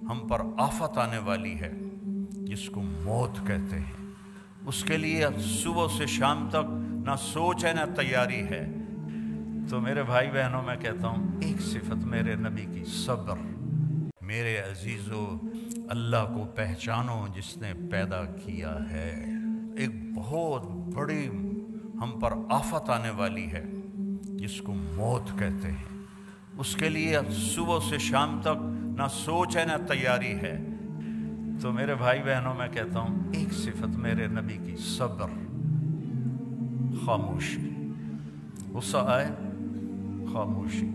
ہم پر آفت آنے والی ہے جس کو موت کہتے ہیں، اس کے لیے صبح سے شام تک نہ سوچ ہے نہ تیاری ہے۔ تو میرے بھائی بہنوں میں کہتا ہوں، ایک صفت میرے نبی کی، صبر۔ میرے عزیزو، اللہ کو پہچانو جس نے پیدا کیا ہے۔ ایک بہت بڑی ہم پر آفت آنے والی ہے جس کو موت کہتے ہیں، اس کے لیے صبح سے شام تک نہ سوچ ہے نہ تیاری ہے۔ تو میرے بھائی بہنوں میں کہتا ہوں، ایک صفت میرے نبی کی، صبر، خاموشی۔ غصہ آئے خاموشی،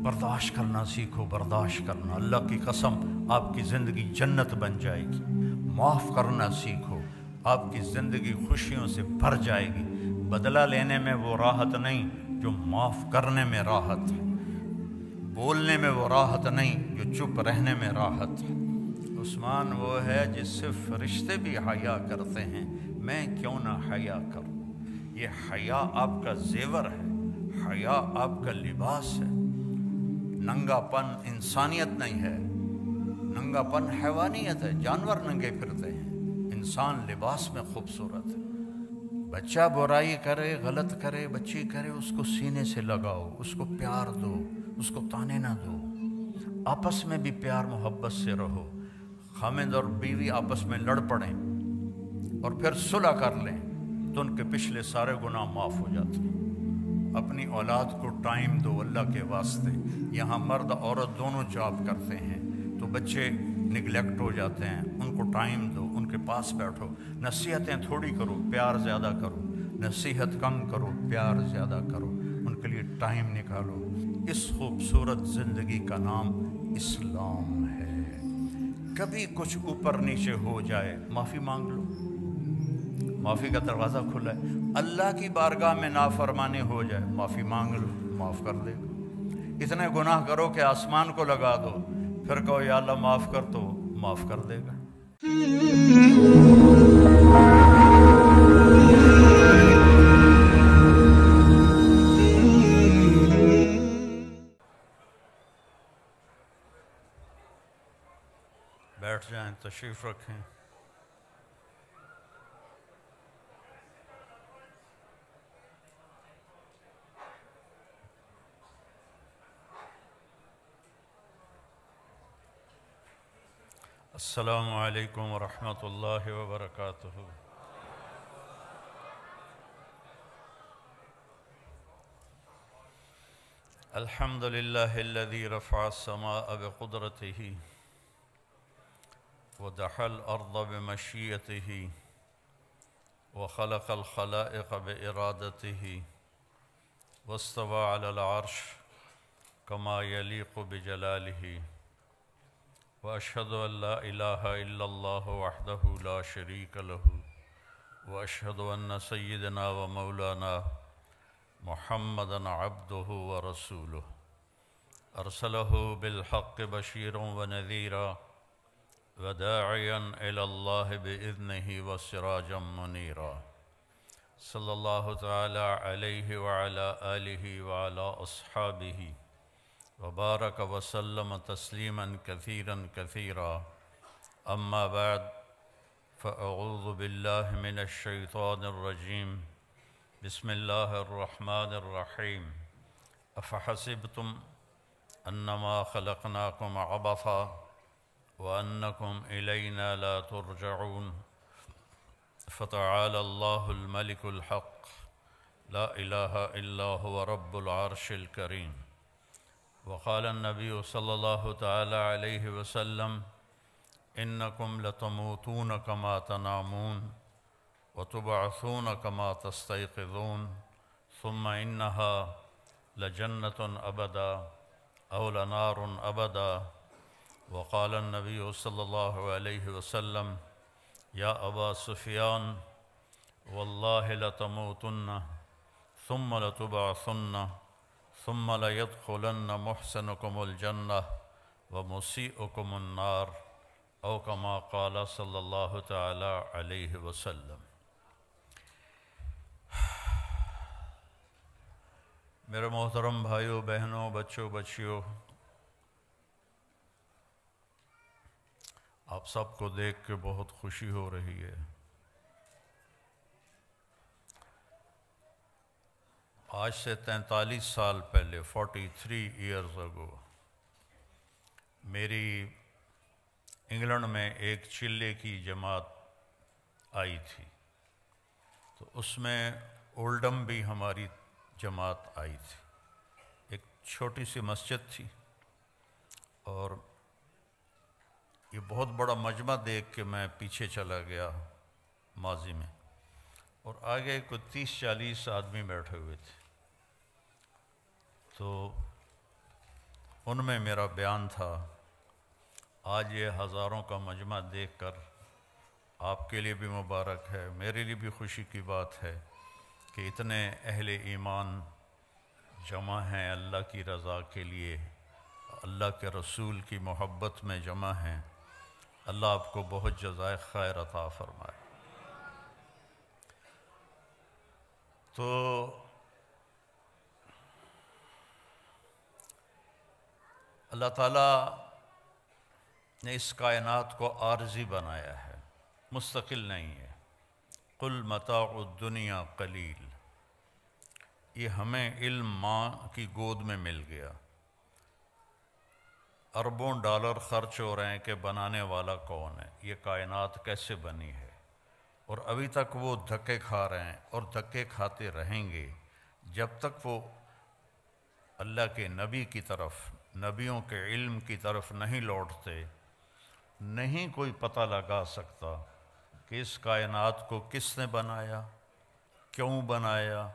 برداشت کرنا سیکھو، برداشت کرنا۔ اللہ کی قسم آپ کی زندگی جنت بن جائے گی۔ معاف کرنا سیکھو، آپ کی زندگی خوشیوں سے بھر جائے گی۔ بدلہ لینے میں وہ راحت نہیں جو معاف کرنے میں راحت ہے، بولنے میں وہ راحت نہیں جو چپ رہنے میں راحت ہے۔ عثمان وہ ہے جس سے فرشتے بھی حیا کرتے ہیں، میں کیوں نہ حیا کروں؟ یہ حیا آپ کا زیور ہے، حیا آپ کا لباس ہے۔ ننگا پن انسانیت نہیں ہے، ننگا پن حیوانیت ہے، جانور ننگے پھرتے ہیں، انسان لباس میں خوبصورت ہے۔ بچہ برائی کرے، غلط کرے، بچی کرے، اس کو سینے سے لگاؤ، اس کو پیار دو، اس کو تانے نہ دو۔ آپس میں بھی پیار محبت سے رہو۔ خامد اور بیوی آپس میں لڑ پڑیں اور پھر صلح کر لیں تو ان کے پچھلے سارے گناہ معاف ہو جاتے ہیں۔ اپنی اولاد کو ٹائم دو اللہ کے واسطے۔ یہاں مرد عورت دونوں جاب کرتے ہیں تو بچے نگلیکٹ ہو جاتے ہیں، ان کو ٹائم دو، ان کے پاس بیٹھو۔ نصیحتیں تھوڑی کرو، پیار زیادہ کرو، نصیحت کم کرو، پیار زیادہ کرو، ان کے لیے ٹائم نکالو۔ اس خوبصورت زندگی کا نام اسلام ہے۔ کبھی کچھ اوپر نیچے ہو جائے، معافی مانگ لو، معافی کا دروازہ کھلا ہے۔ اللہ کی بارگاہ میں نافرمانی ہو جائے، معافی مانگ لو، معاف کر دے گا۔ اتنے گناہ کرو کہ آسمان کو لگا دو، پھر کہو یا اللہ معاف کر، تو معاف کر دے گا۔ بیٹھ جائیں، تشریف رکھیں۔ السلام علیکم ورحمۃ اللہ وبرکاتہ۔ الحمد للہ الذی رفع السماء بقدرتہ ودحى الأرض بمشيئته وخلق الخلائق بإرادته واستوى على العرش كما يليق بجلاله وأشهد أن لا إله إلا الله وحده لا شريك له وأشهد أن سيدنا ومولانا محمدا عبده ورسوله أرسله بالحق بشيرا ونذيرا وداعيا إلى الله بإذنه وسراجا منيرا صلى الله تعالى عليه وعلى آله وعلى أصحابه وبارك وسلم تسليما كثيرا كثيرا أما بعد فأعوذ بالله من الشيطان الرجيم بسم الله الرحمن الرحيم أفحسبتم أنما خلقناكم عبثا وأنكم إلينا لا ترجعون فتعالى الله الملك الحق لا إله إلا هو رب العرش الكريم وقال النبي صلى الله تعالى عليه وسلم إنكم لتموتون كما تنامون وتبعثون كما تستيقظون ثم إنها لجنة أبدا أو لنار أبدا وقال النبي صلى الله عليه وسلم يا أبا سفيان والله لتموتن ثم لتبعثن ثم ليدخلن محسنكم الجنة ومسيئكم النار أو كما قال صلى الله تعالى عليه وسلم۔ میرے محترم بھائیوں، بہنوں، بچوں، بچیوں، آپ سب کو دیکھ کے بہت خوشی ہو رہی ہے۔ آج سے 43 سال پہلے 43 ایئرز اگو میری انگلینڈ میں ایک چلے کی جماعت آئی تھی، تو اس میں اولڈم بھی ہماری جماعت آئی تھی۔ ایک چھوٹی سی مسجد تھی اور یہ بہت بڑا مجمع دیکھ کے میں پیچھے چلا گیا ماضی میں، اور آگے کوئی 30-40 آدمی بیٹھے ہوئے تھے، تو ان میں میرا بیان تھا۔ آج یہ ہزاروں کا مجمع دیکھ کر آپ کے لیے بھی مبارک ہے، میرے لیے بھی خوشی کی بات ہے کہ اتنے اہل ایمان جمع ہیں اللہ کی رضا کے لیے، اللہ کے رسول کی محبت میں جمع ہیں۔ اللہ آپ کو بہت جزائے خیر عطا فرمائے۔ تو اللہ تعالیٰ نے اس کائنات کو عارضی بنایا ہے، مستقل نہیں ہے۔ قل متاع الدنیا قلیل، یہ ہمیں علم ماں کی گود میں مل گیا، اربوں ڈالر خرچ ہو رہے ہیں کہ بنانے والا کون ہے، یہ کائنات کیسے بنی ہے، اور ابھی تک وہ دھکے کھا رہے ہیں اور دھکے کھاتے رہیں گے جب تک وہ اللہ کے نبی کی طرف، نبیوں کے علم کی طرف نہیں لوٹتے۔ نہیں کوئی پتہ لگا سکتا کہ اس کائنات کو کس نے بنایا، کیوں بنایا،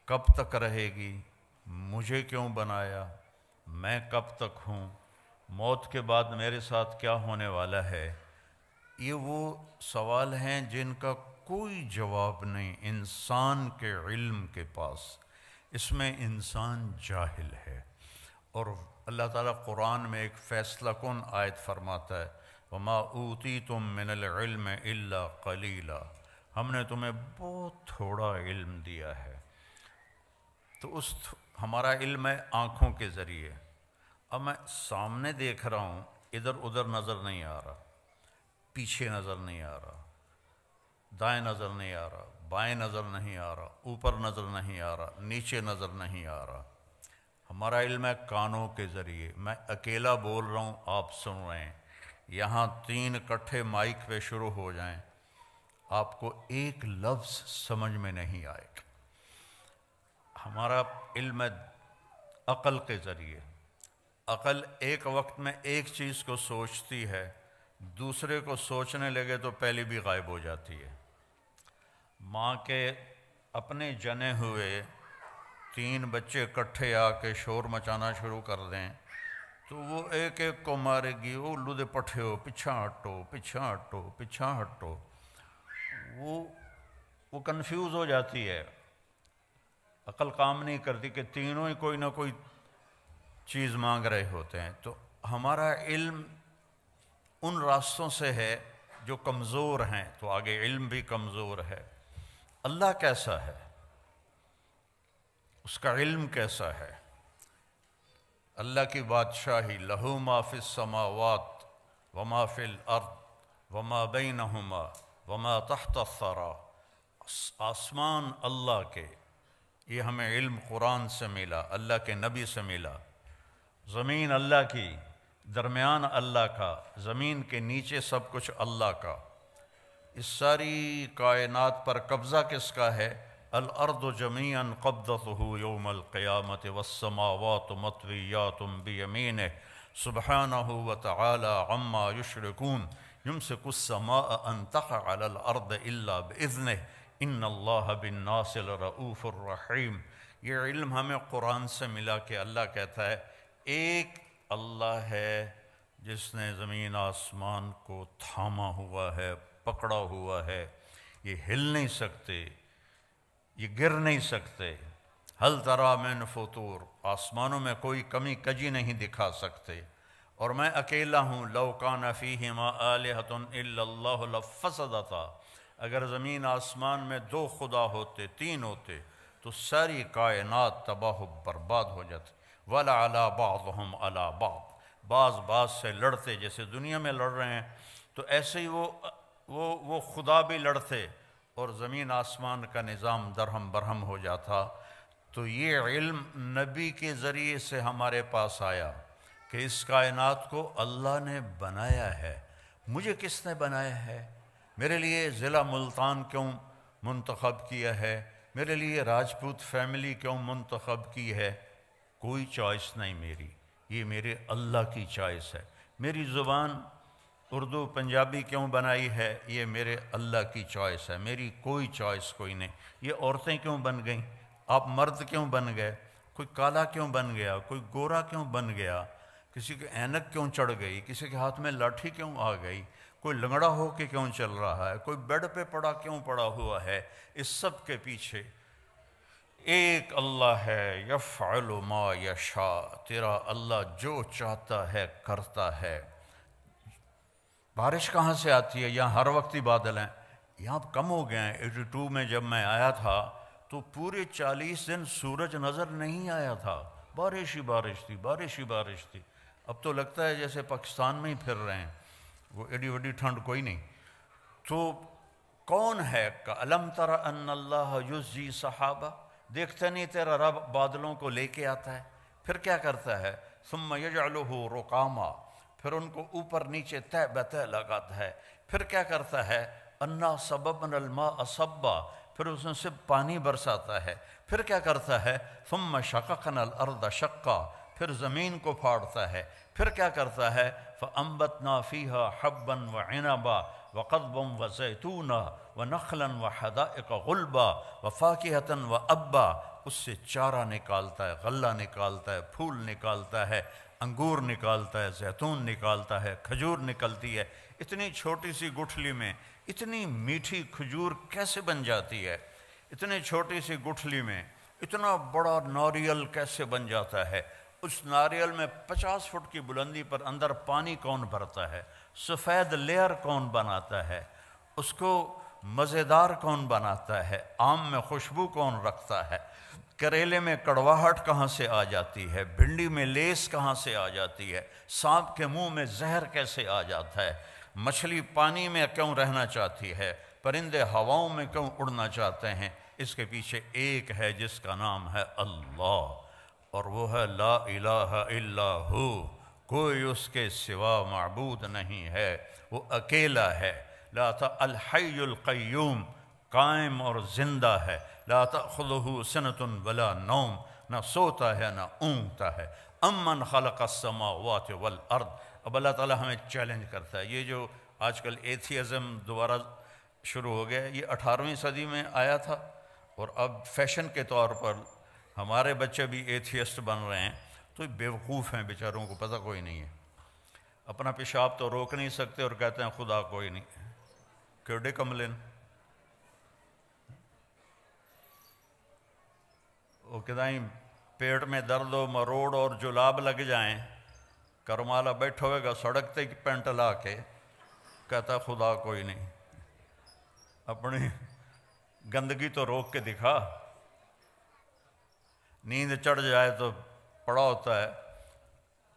کب تک رہے گی، مجھے کیوں بنایا، میں کب تک ہوں، موت کے بعد میرے ساتھ کیا ہونے والا ہے۔ یہ وہ سوال ہیں جن کا کوئی جواب نہیں انسان کے علم کے پاس، اس میں انسان جاہل ہے۔ اور اللہ تعالیٰ قرآن میں ایک فیصلہ کن آیت فرماتا ہے، وَمَا أُوتِيتُم مِّنَ الْعِلْمِ إِلَّا قَلِيلًا، ہم نے تمہیں بہت تھوڑا علم دیا ہے۔ تو ہمارا علم ہے آنکھوں کے ذریعے۔ اب میں سامنے دیکھ رہا ہوں، ادھر ادھر نظر نہیں آ رہا، پیچھے نظر نہیں آ رہا، دائیں نظر نہیں آ رہا، بائیں نظر نہیں آ رہا، اوپر نظر نہیں آ رہا، نیچے نظر نہیں آ رہا۔ ہمارا علم ہے کانوں کے ذریعے، میں اکیلا بول رہا ہوں، آپ سن رہے ہیں، یہاں 3 اکٹھے مائک پہ شروع ہو جائیں، آپ کو ایک لفظ سمجھ میں نہیں آئے گا۔ ہمارا علم ہے عقل کے ذریعے۔ عقل ایک وقت میں ایک چیز کو سوچتی ہے، دوسرے کو سوچنے لگے تو پہلے بھی غائب ہو جاتی ہے۔ ماں کے اپنے جنے ہوئے 3 بچے اکٹھے آ کے شور مچانا شروع کر دیں تو وہ ایک ایک کو مارے گی، وہ لودے پٹھے ہو، پیچھا ہٹو، پیچھا ہٹو، پیچھا ہٹو، وہ کنفیوز ہو جاتی ہے، عقل کام نہیں کرتی کہ تینوں ہی کوئی نہ کوئی چیز مانگ رہے ہوتے ہیں۔ تو ہمارا علم ان راستوں سے ہے جو کمزور ہیں، تو آگے علم بھی کمزور ہے۔ اللہ کیسا ہے، اس کا علم کیسا ہے؟ اللہ کی بادشاہی، لہو ما فی السماوات وما فی الارض وما بینہما وما تحت الثری، آسمان اللہ کے، یہ ہمیں علم قرآن سے ملا، اللہ کے نبی سے ملا۔ زمین اللہ کی، درمیان اللہ کا، زمین کے نیچے سب کچھ اللہ کا۔ اس ساری کائنات پر قبضہ کس کا ہے؟ الارض جمیعا قبضتہ یوم القیامت والسماوات مطویات بیمینہ سبحانہ وتعالی عما یشرکون یمسک السماء ان تقع علی الارض الا باذنہ ان اللہ بالناس لرؤوف الرحیم۔ یہ علم ہمیں قرآن سے ملا کہ اللہ کہتا ہے ایک اللہ ہے جس نے زمین آسمان کو تھاما ہوا ہے، پکڑا ہوا ہے، یہ ہل نہیں سکتے، یہ گر نہیں سکتے۔ ہل تری من فطور، آسمانوں میں کوئی کمی کجی نہیں دکھا سکتے، اور میں اکیلا ہوں۔ لو کان فیہما آلہۃ الا اللہ لفسدتا، اگر زمین آسمان میں 2 خدا ہوتے، 3 ہوتے تو ساری کائنات تباہ و برباد ہو جاتی۔ وَلَعَلَى بَعْضُهُمْ عَلَى بَعْض، بعض سے لڑتے جیسے دنیا میں لڑ رہے ہیں، تو ایسے ہی وہ خدا بھی لڑتے اور زمین آسمان کا نظام درہم برہم ہو جاتا۔ تو یہ علم نبی کے ذریعے سے ہمارے پاس آیا کہ اس کائنات کو اللہ نے بنایا ہے۔ مجھے کس نے بنایا ہے؟ میرے لیے ضلع ملتان کیوں منتخب کیا ہے؟ میرے لیے راجپوت فیملی کیوں منتخب کی ہے؟ کوئی چوائس نہیں میری، یہ میرے اللہ کی چوائس ہے۔ میری زبان اردو پنجابی کیوں بنائی ہے؟ یہ میرے اللہ کی چوائس ہے، میری کوئی چوائس کوئی نہیں۔ یہ عورتیں کیوں بن گئیں؟ آپ مرد کیوں بن گئے؟ کوئی کالا کیوں بن گیا؟ کوئی گورا کیوں بن گیا؟ کسی کے اینک کیوں چڑھ گئی؟ کسی کے ہاتھ میں لاٹھی کیوں آ گئی؟ کوئی لنگڑا ہو کے کیوں چل رہا ہے؟ کوئی بیڈ پہ کیوں پڑا ہوا ہے؟ اس سب کے پیچھے ایک اللہ ہے، یفعل ما یشاء، تیرا اللہ جو چاہتا ہے کرتا ہے۔ بارش کہاں سے آتی ہے؟ یہاں ہر وقت ہی بادل ہیں، یہاں کم ہو گئے ہیں۔ 82 میں جب میں آیا تھا تو پورے 40 دن سورج نظر نہیں آیا تھا، بارش ہی بارش تھی، بارش ہی بارش تھی۔ اب تو لگتا ہے جیسے پاکستان میں ہی پھر رہے ہیں، وہ ایڈی وڈی ٹھنڈ کوئی نہیں۔ تو کون ہے؟ أَلَمْ تَرَ أَنَّ اللَّهَ يُزْجِي سَحَابًا، دیکھتے نہیں تیرا رب بادلوں کو لے کے آتا ہے؟ پھر کیا کرتا ہے؟ ثُمَّ يَجْعَلُهُ رُقَامًا، پھر ان کو اوپر نیچے تہ بتہ لگاتا ہے۔ پھر کیا کرتا ہے؟ أَنَّا صَبَبْنَا الْمَاءَ صَبًّا، پھر اس میں سے پانی برساتا ہے۔ پھر کیا کرتا ہے؟ ثُمَّ شَقَقْنَا الْأَرْضَ شَقًّا، پھر زمین کو پھاڑتا ہے۔ پھر کیا کرتا ہے؟ فَأَنبَتْنَا فِيهَا حَبًّا وَعِنَبًا وَقَضْبًا وَزَيْتُونًا وَنَخْلًا وَحَدَائِقَ غُلْبًا وَفَاكِهَةً وَأَبًّا، اس سے چارہ نکالتا ہے، غلہ نکالتا ہے، پھول نکالتا ہے، انگور نکالتا ہے، زیتون نکالتا ہے، کھجور نکلتی ہے۔ اتنی چھوٹی سی گٹھلی میں اتنی میٹھی کھجور کیسے بن جاتی ہے؟ اتنی چھوٹی سی گٹھلی میں اتنا بڑا ناریل کیسے بن جاتا ہے؟ اس ناریل میں 50 فٹ کی بلندی پر اندر پانی کون بھرتا ہے؟ سفید لیئر کون بناتا ہے؟ اس کو مزیدار کون بناتا ہے؟ آم میں خوشبو کون رکھتا ہے؟ کریلے میں کڑواہٹ کہاں سے آ جاتی ہے؟ بھنڈی میں لیس کہاں سے آ جاتی ہے؟ سانپ کے منہ میں زہر کیسے آ جاتا ہے؟ مچھلی پانی میں کیوں رہنا چاہتی ہے؟ پرندے ہواؤں میں کیوں اڑنا چاہتے ہیں؟ اس کے پیچھے ایک ہے جس کا نام ہے اللہ، اور وہ ہے لا الہ الا ہو، کوئی اس کے سوا معبود نہیں ہے، وہ اکیلا ہے۔ لا الحی القیوم، قائم اور زندہ ہے۔ لا تأخذہ سنۃ ولا نوم، نہ سوتا ہے نہ اونگتا ہے۔ امن خلق السماوات والارض، اب اللہ تعالیٰ ہمیں چیلنج کرتا ہے۔ یہ جو آج کل ایتھیزم دوبارہ شروع ہو گیا، یہ 18ویں صدی میں آیا تھا، اور اب فیشن کے طور پر ہمارے بچے بھی ایتھیسٹ بن رہے ہیں۔ تو بیوقوف ہیں بیچاروں کو پتہ کوئی نہیں ہے، اپنا پیشاب تو روک نہیں سکتے اور کہتے ہیں خدا کوئی نہیں۔ کیڑے کملن، وہ کدائیں پیٹ میں درد و مروڑ اور جلاب لگ جائیں، کرمالا بیٹھا ہوئے گا سڑک تے پینٹ لا کے، کہتا خدا کوئی نہیں۔ اپنی گندگی تو روک کے دکھا۔ نیند چڑھ جائے تو پڑا ہوتا ہے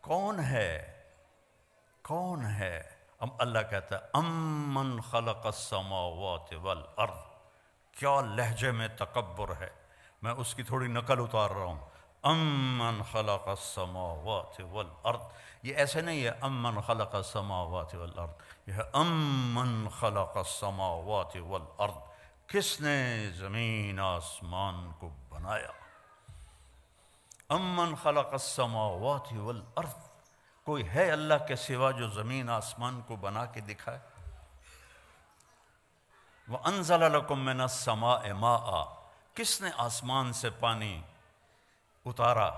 کون ہے؟ کون ہے؟ اب اللہ کہتا ہے امن خلق السماوات والارض، کیا لہجے میں تکبر ہے، میں اس کی تھوڑی نقل اتار رہا ہوں۔ امن خلق السماوات والارض، یہ ایسے نہیں ہے امن خلق السماوات والارض، یہ ہے امن خلق السماوات والارض، کس نے زمین آسمان کو بنایا؟ امن خلق السماوات والارض، کوئی ہے اللہ کے سوا جو زمین آسمان کو بنا کے دکھائے؟ وَأَنزَلَ لَكُم مِّنَ السَّمَاءِ مَاءً، کس نے آسمان سے پانی اتارا؟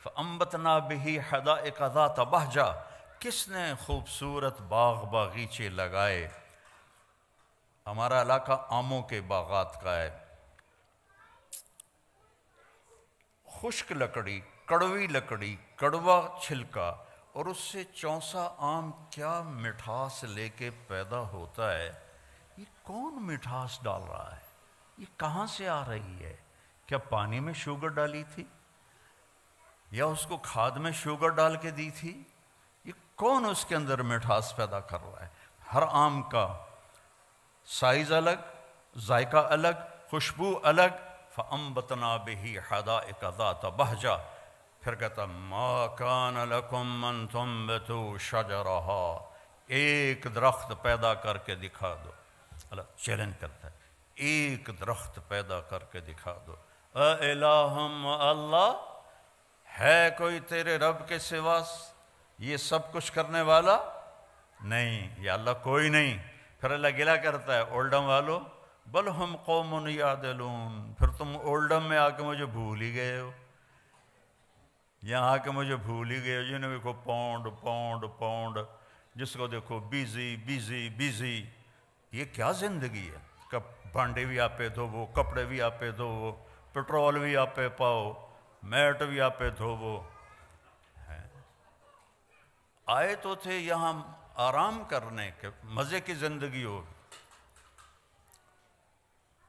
فَأَنبَتْنَا بِهِ حَدَائِقَ ذَاتَ بَهْجَةٍ، کس نے خوبصورت باغ باغیچے لگائے؟ ہمارا علاقہ آموں کے باغات کا ہے، خشک لکڑی، کڑوی لکڑی، کڑوا چھلکا، اور اس سے چونسا آم کیا مٹھاس لے کے پیدا ہوتا ہے۔ یہ کون مٹھاس ڈال رہا ہے؟ یہ کہاں سے آ رہی ہے؟ کیا پانی میں شوگر ڈالی تھی؟ یا اس کو کھاد میں شوگر ڈال کے دی تھی؟ یہ کون اس کے اندر مٹھاس پیدا کر رہا ہے؟ ہر آم کا سائز الگ، ذائقہ الگ، خوشبو الگ. فَأَنبَتْنَا بِهِ حَدَائِقَ ذَاتَ بَهْجَةٍ. پھر کہتا مَا كَانَ لَكُمْ أَن تُنبِتُوا شَجَرَهَا. ایک درخت پیدا کر کے دکھا دو. اللہ چیلنج کرتا ہے، ایک درخت پیدا کر کے دکھا دو. اِلَٰهٌ اللہ ہے کوئی تیرے رب کے سوا یہ سب کچھ کرنے والا؟ نہیں، یا اللہ کوئی نہیں. پھر اللہ گلہ کرتا ہے اولڈم والو بل ہم قوم یعدلون. پھر تم اولڈم میں آ کے مجھے بھول ہی گئے ہو، یہاں آ کے مجھے بھول ہی گئے ہو. جنہیں دیکھو پاؤنڈ پاؤنڈ پاؤنڈ، جس کو دیکھو بیزی بیزی بیزی. یہ کیا زندگی ہے؟ بانڈے بھی آپ پہ دھوو، کپڑے بھی آپ پہ دھوو، پٹرول بھی آپ پہ پاؤ، میٹ بھی آپ پہ دھوو. آئے تو تھے یہاں آرام کرنے کے، مزے کی زندگی ہو.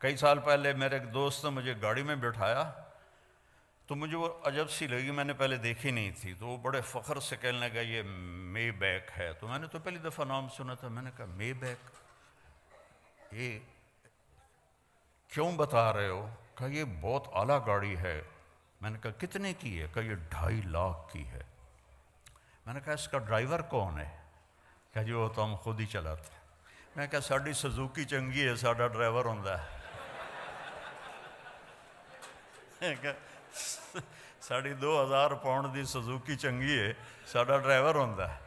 کئی سال پہلے میرے ایک دوست نے مجھے گاڑی میں بٹھایا تو مجھے وہ عجب سی لگی، میں نے پہلے دیکھی نہیں تھی. تو وہ بڑے فخر سے کہنے لگا یہ مے بیک ہے. تو میں نے تو پہلی دفعہ نام سنا تھا. میں نے کہا مے بیک یہ کیوں بتا رہے ہو؟ کہا یہ بہت اعلیٰ گاڑی ہے. میں نے کہا کتنے کی ہے؟ کہا یہ 2.5 لاکھ کی ہے. میں نے کہا اس کا ڈرائیور کون ہے؟ کہا جی وہ تو ہم خود ہی چلاتے ہیں. میں نے کہا ساڑی سزوکی چنگی ہے، ساڑا ڈرائیور ہوندہ ہے. ساڑی 2000 پاؤنڈ دی سزوکی چنگی ہے، ساڑا ڈرائیور ہوندہ ہے،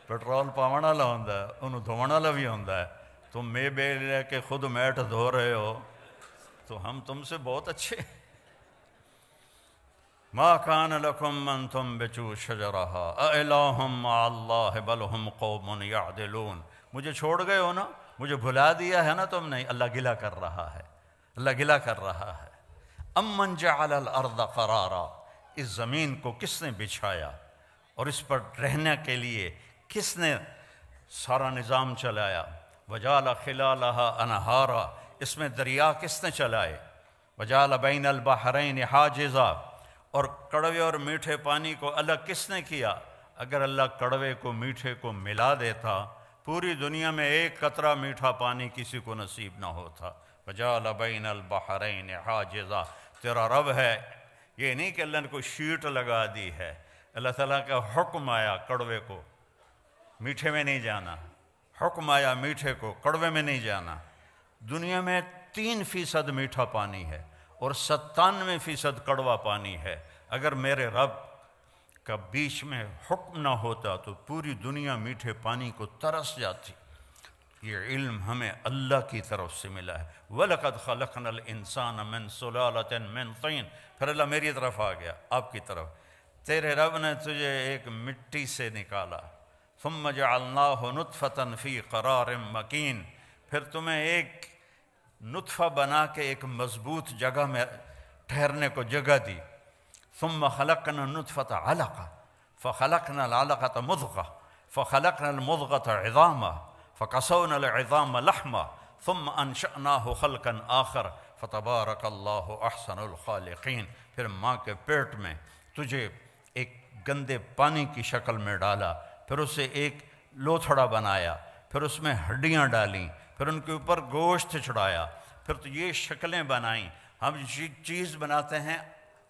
پیٹرول پاون والا ہوندہ ہے، انہوں دھوون والا بھی ہوندہ ہے. تم میں بے لے کے خود میٹ دھو رہے ہو تو ہم تم سے بہت اچھے. ما کان لکم ان تنبتوا شجرہا اِلٰہٌ مع اللہ بل ہم قوم یعدلون. مجھے چھوڑ گئے ہو نا، مجھے بھلا دیا ہے نا تم نے. اللہ گلہ کر رہا ہے، اللہ گلہ کر رہا ہے. امن جعل الارض قرارا. اس زمین کو کس نے بچھایا اور اس پر رہنے کے لیے کس نے سارا نظام چلایا؟ وجعل خلالها انہارا. اس میں دریا کس نے چلائے؟ وجعل بین البحرین حاجزا. اور کڑوے اور میٹھے پانی کو الگ کس نے کیا؟ اگر اللہ کڑوے کو میٹھے کو ملا دیتا پوری دنیا میں ایک قطرہ میٹھا پانی کسی کو نصیب نہ ہوتا. وجعل بین البحرین حاجزا. تیرا رب ہے، یہ نہیں کہ اللہ نے کوئی شیٹ لگا دی ہے. اللہ تعالیٰ کا حکم آیا کڑوے کو میٹھے میں نہیں جانا، حکم آیا میٹھے کو کڑوے میں نہیں جانا. دنیا میں 3% میٹھا پانی ہے اور 97% کڑوا پانی ہے. اگر میرے رب کا بیچ میں حکم نہ ہوتا تو پوری دنیا میٹھے پانی کو ترس جاتی. یہ علم ہمیں اللہ کی طرف سے ملا ہے. وَلَقَدْ خَلَقْنَا الْإِنسَانَ مِنْ سُلَالَةٍ مِنْ طِينٍ. پھر اللہ میری طرف آ گیا، آپ کی طرف. تیرے رب نے تجھے ایک مٹی سے نکالا. ثُمَّ جَعَلْنَاهُ نُطْفَةً فِي قَرَارٍ مَكِينٍ. پھر تمہیں ایک نطفہ بنا کے ایک مضبوط جگہ میں ٹھہرنے کو جگہ دی. ثُمَّ خَلَقْنَا النُّطْفَةَ عَلَقَةً فَخَلَقْنَا الْعَلَقَةَ مُضْغَةً فَخَلَقْنَا الْمُضْغَةَ عِظَامًا فَقَسَوْنَا الْعِظَامَ لَحْمًا ثُمَّ أَنشَأْنَاهُ خَلْقًا آخَرَ فَتَبَارَكَ اللَّهُ أَحْسَنُ الْخَالِقِينَ. پھر ماں کے پیٹ میں تجھے ایک گندے پانی کی شکل میں ڈالا، پھر اسے ایک لوتھڑا بنایا، پھر اس میں ہڈیاں ڈالیں، پھر ان کے اوپر گوشت چڑھایا، پھر تو یہ شکلیں بنائیں. ہم چیز بناتے ہیں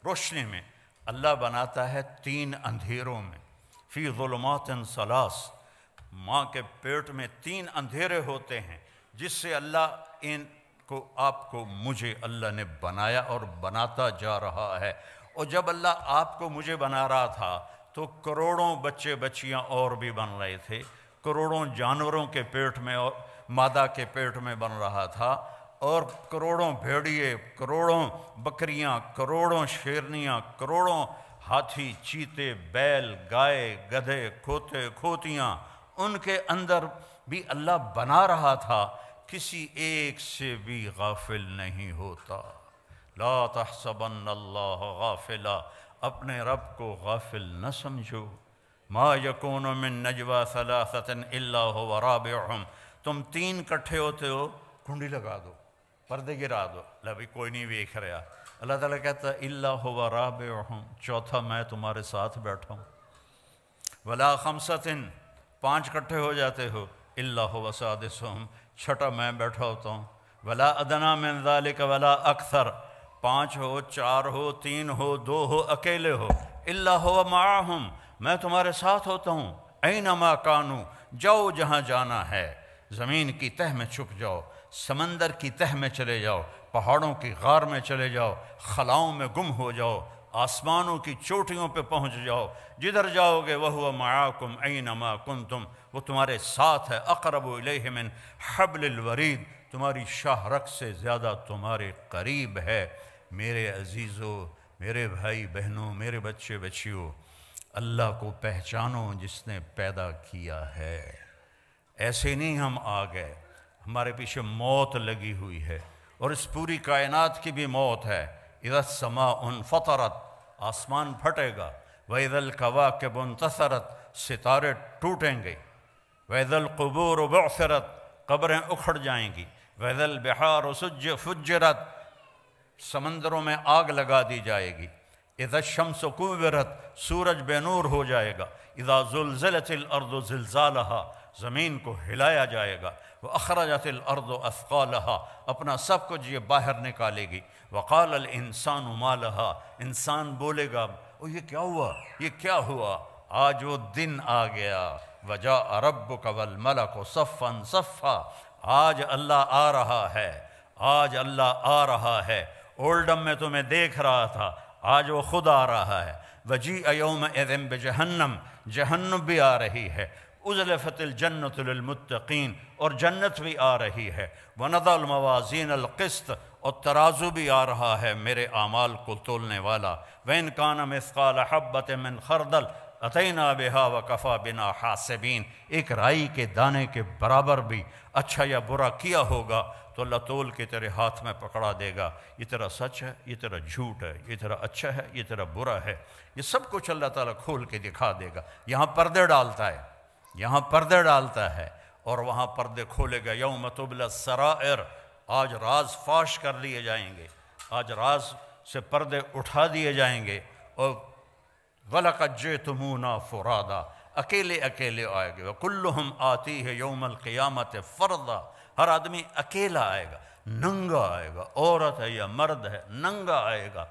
روشنی میں، اللہ بناتا ہے 3 اندھیروں میں. فی ظلمات ثلاث. ماں کے پیٹ میں 3 اندھیرے ہوتے ہیں جس سے اللہ ان کو آپ کو مجھے اللہ نے بنایا اور بناتا جا رہا ہے. اور جب اللہ آپ کو مجھے بنا رہا تھا تو کروڑوں بچے بچیاں اور بھی بن رہے تھے، کروڑوں جانوروں کے پیٹ میں اور مادہ کے پیٹ میں بن رہا تھا، اور کروڑوں بھیڑیے، کروڑوں بکریاں، کروڑوں شیرنیاں، کروڑوں ہاتھی، چیتے، بیل، گائے، گدھے، کھوتے، کھوتیاں، ان کے اندر بھی اللہ بنا رہا تھا. کسی ایک سے بھی غافل نہیں ہوتا. لا تحسبن اللہ غافلا. اپنے رب کو غافل نہ سمجھو. ما یکون من نجوا ثلاثۃ الا هو رابعهم. تم 3 کٹھے ہوتے ہو، کنڈی لگا دو، پردے گرا دو، بھی کوئی نہیں دیکھ رہا. اللہ تعالیٰ کہتا ہے الا هو رابعهم، چوتھا میں تمہارے ساتھ بیٹھا ہوں. ولا خمسۃ، 5 اکٹھے ہو جاتے ہو، الا هو سادسہم، چھٹا میں بیٹھا ہوتا ہوں، ولا ادنی من ذلک ولا اکثر، 5 ہو، 4 ہو، 3 ہو، 2 ہو، اکیلے ہو، الا هو معہم، میں تمہارے ساتھ ہوتا ہوں، اینما کانوا، جاؤ جہاں جانا ہے، زمین کی تہ میں چھپ جاؤ، سمندر کی تہ میں چلے جاؤ، پہاڑوں کی غار میں چلے جاؤ، خلاؤں میں گم ہو جاؤ، آسمانوں کی چوٹیوں پہ پہنچ جاؤ، جدھر جاؤ گے وَهُوَ مَعَاكُمْ أَيْنَمَا كُنْتُمْ، وہ تمہارے ساتھ ہے، اقرب الیہ من حبل الورید، تمہاری شاہ رگ سے زیادہ تمہارے قریب ہے۔ میرے عزیزو، میرے بھائی بہنوں، میرے بچے بچیوں، اللہ کو پہچانو جس نے پیدا کیا ہے۔ ایسے نہیں ہم آ گئے، ہمارے پیچھے موت لگی ہوئی ہے، اور اس پوری کائنات کی بھی موت ہے۔ اذا السماء انفطرت، آسمان پھٹے گا، وَإِذَا الْكَوَاكِبُ انتثرت، ستارے ٹوٹیں گے، وَإِذَا الْقُبُورُ بُعْثِرَتْ، قبریں اکھڑ جائیں گی، وَإِذَا الْبِحَارُ فُجِّرَتْ، سمندروں میں آگ لگا دی جائے گی، اذا الشمس کورت، سورج بے نور ہو جائے گا، اذا زلزلت الارض زلزالہا، زمین کو ہلایا جائے گا، واخرجت الارض اثقالہا، اپنا سب کچھ یہ باہر نکالے گی، وقال الانسان ما لہا، انسان بولے گا یہ کیا ہوا، یہ کیا ہوا، آج وہ دن آ گیا، وجاء ربک والملک صفا صفا، آج اللہ آ رہا ہے، آج اللہ آ رہا ہے، اولڈم میں تمہیں دیکھ رہا تھا، آج وہ خود آ رہا ہے، وجیء یومئذ بجہنم، جہنم بھی آ رہی ہے، ازلفت الجنۃ للمتقین، اور جنت بھی آ رہی ہے، ونضع الموازین القسط، اور ترازو بھی آ رہا ہے میرے اعمال کو تولنے والا، وَإِنْ كَانَ مِثْقَالَ حَبَّةٍ مِّنْ خَرْدَلٍ أَتَيْنَا بِهَا وَكَفَى بِنَا حَاسِبِينَ، ایک رائی کے دانے کے برابر بھی اچھا یا برا کیا ہوگا تو اللہ تول کے تیرے ہاتھ میں پکڑا دے گا، یہ تیرا سچ ہے، یہ تیرا جھوٹ ہے، یہ تیرا اچھا ہے، یہ تیرا برا ہے، یہ سب کچھ اللہ تعالیٰ کھول کے دکھا دے گا۔ یہاں پردے ڈالتا ہے، یہاں پردے ڈالتا ہے، اور وہاں پردے کھولے گا، یوم تبلی السرائر، آج راز فاش کر لیے جائیں گے، آج راز سے پردے اٹھا دیے جائیں گے، اور وَلَقَدْ جِئْتُمُونَا فُرَادًا، اکیلے اکیلے آئے گے، وَكُلُّهُمْ آتِيهِ يَوْمَ الْقِيَامَةِ فَرْدًا، ہر آدمی اکیلا آئے گا، ننگا آئے گا، عورت ہے یا مرد ہے، ننگا آئے گا،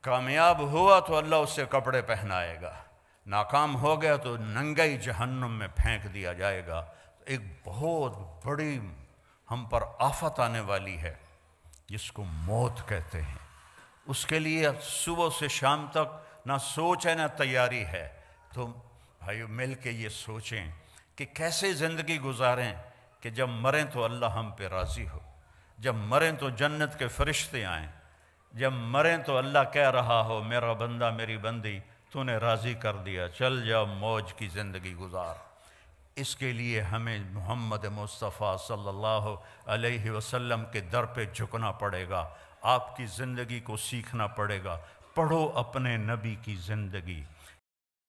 کامیاب ہوا تو اللہ اس سے کپڑے پہنائے گا، ناکام ہو گیا تو ننگئی جہنم میں پھینک دیا جائے گا۔ ایک بہت بڑی ہم پر آفت آنے والی ہے جس کو موت کہتے ہیں، اس کے لیے صبح سے شام تک نہ سوچ ہے نہ تیاری ہے۔ تو بھائیو مل کے یہ سوچیں کہ کیسے زندگی گزاریں کہ جب مریں تو اللہ ہم پہ راضی ہو، جب مریں تو جنت کے فرشتے آئیں، جب مریں تو اللہ کہہ رہا ہو میرا بندہ میری بندی تو نے راضی کر دیا، چل جا موج کی زندگی گزار۔ اس کے لیے ہمیں محمد مصطفیٰ صلی اللہ علیہ وسلم کے در پہ جھکنا پڑے گا، آپ کی زندگی کو سیکھنا پڑے گا، پڑھو اپنے نبی کی زندگی،